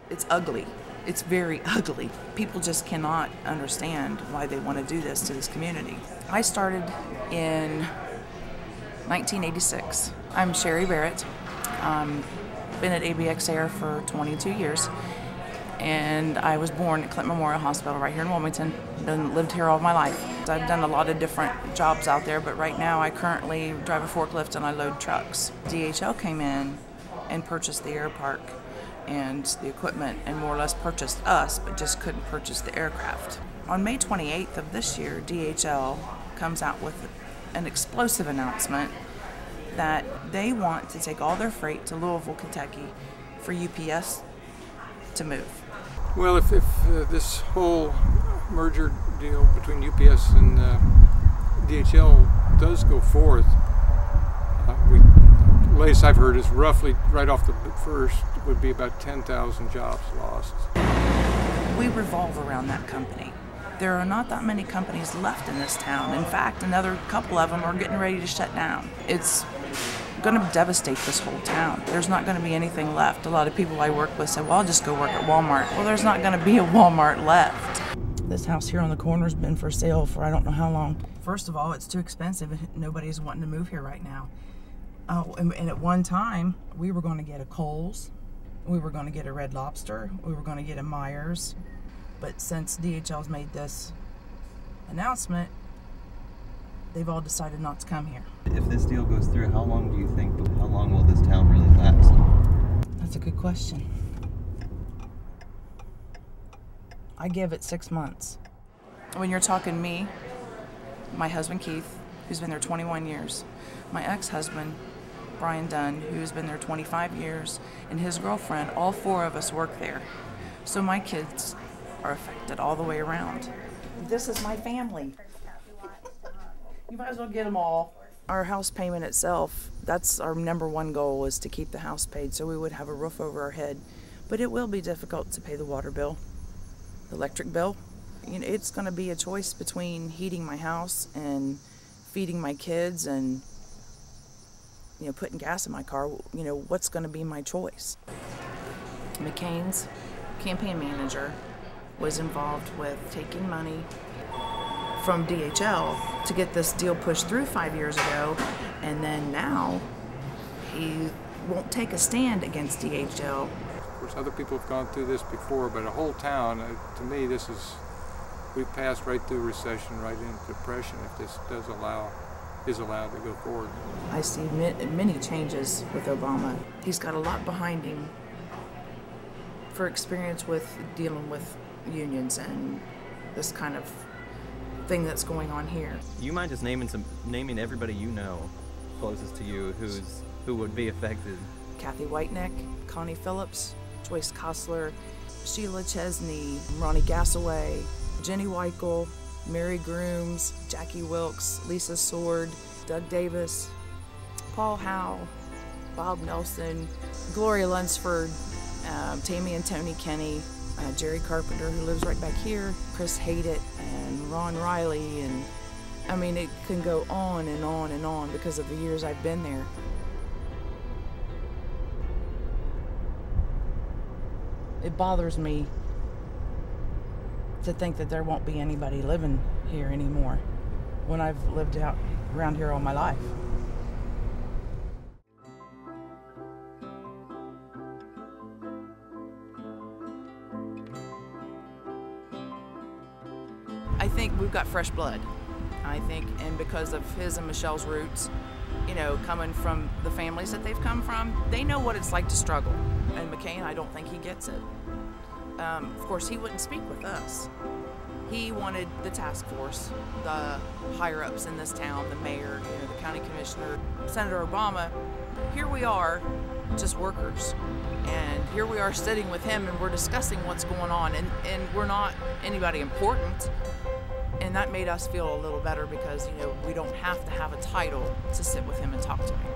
It's ugly. It's very ugly. People just cannot understand why they want to do this to this community. I started in 1986. I'm Sherry Barrett. Been at ABX Air for 22 years, and I was born at Clinton Memorial Hospital right here in Wilmington. Lived here all my life. I've done a lot of different jobs out there, but right now I currently drive a forklift and I load trucks. DHL came in and purchased the air park and the equipment and more or less purchased us, but just couldn't purchase the aircraft. On May 28th of this year, DHL comes out with an explosive announcement that they want to take all their freight to Louisville, Kentucky for UPS to move. Well, if this whole merger deal between UPS and DHL does go forth, latest I've heard is roughly right off the first would be about 10,000 jobs lost. We revolve around that company. There are not that many companies left in this town. In fact, another couple of them are getting ready to shut down. It's going to devastate this whole town. There's not going to be anything left. A lot of people I work with say, well, I'll just go work at Walmart. Well, there's not going to be a Walmart left. This house here on the corner's been for sale for I don't know how long. First of all, it's too expensive. Nobody's wanting to move here right now. Oh, and at one time, we were going to get a Kohl's. We were going to get a Red Lobster. We were going to get a Myers. But since DHL's made this announcement, they've all decided not to come here. If this deal goes through, how long will this town really last? That's a good question. I give it 6 months. When you're talking me, my husband Keith, who's been there 21 years, my ex-husband Brian Dunn, who's been there 25 years, and his girlfriend, all four of us work there. So my kids are affected all the way around. This is my family. You might as well get them all. Our house payment itself, that's our number one goal, is to keep the house paid so we would have a roof over our head. But it will be difficult to pay the water bill, the electric bill. You know, it's going to be a choice between heating my house and feeding my kids and, you know, putting gas in my car. You know, what's going to be my choice? McCain's campaign manager was involved with taking money from DHL to get this deal pushed through 5 years ago, and then now he won't take a stand against DHL. Of course, other people have gone through this before, but a whole town, to me, we've passed right through recession, right into depression if this is allowed to go forward. I see many changes with Obama. He's got a lot behind him for experience with dealing with unions and this kind of thing that's going on here. You mind just naming everybody you know closest to you who would be affected? Kathy Whiteneck, Connie Phillips, Joyce Kostler, Sheila Chesney, Ronnie Gassaway, Jenny Weichel, Mary Grooms, Jackie Wilkes, Lisa Sword, Doug Davis, Paul Howe, Bob Nelson, Gloria Lunsford, Tammy and Tony Kenny, Jerry Carpenter, who lives right back here, Chris Haydett, and Ron Riley, and I mean, it can go on and on and on because of the years I've been there. It bothers me to think that there won't be anybody living here anymore when I've lived out around here all my life. I think we've got fresh blood. I think, and because of his and Michelle's roots, you know, coming from the families that they've come from, they know what it's like to struggle. And McCain, I don't think he gets it. Of course, he wouldn't speak with us. He wanted the task force, the higher-ups in this town, the mayor, you know, the county commissioner, Senator Obama. Here we are, just workers. And here we are sitting with him, and we're discussing what's going on, and we're not anybody important. And that made us feel a little better because, you know, we don't have to have a title to sit with him and talk to him.